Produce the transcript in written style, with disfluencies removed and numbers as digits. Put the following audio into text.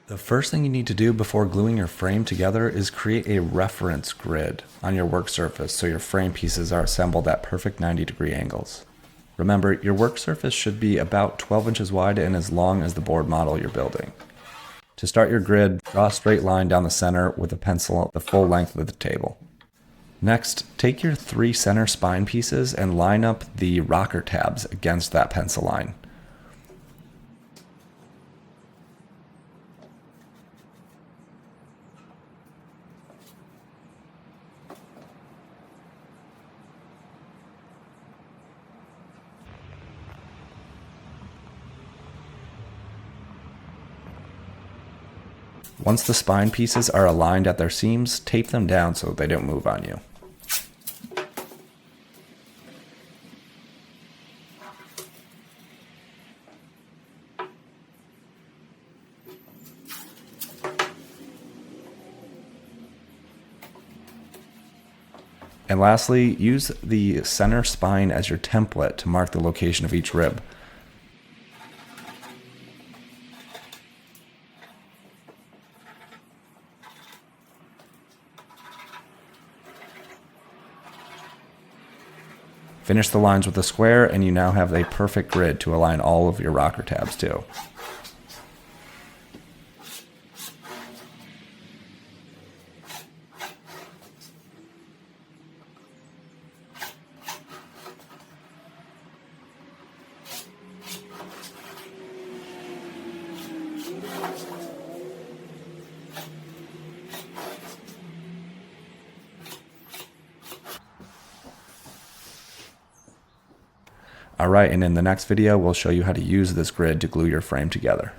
The first thing you need to do before gluing your frame together is create a reference grid on your work surface so your frame pieces are assembled at perfect 90-degree angles. Remember, your work surface should be about 12 inches wide and as long as the board model you're building. To start your grid, draw a straight line down the center with a pencil the full length of the table. Next, take your 3 center spine pieces and line up the rocker tabs against that pencil line. Once the spine pieces are aligned at their seams, tape them down so they don't move on you. And lastly, use the center spine as your template to mark the location of each rib. Finish the lines with a square and you now have a perfect grid to align all of your rocker tabs to. Alright, and in the next video, we'll show you how to use this grid to glue your frame together.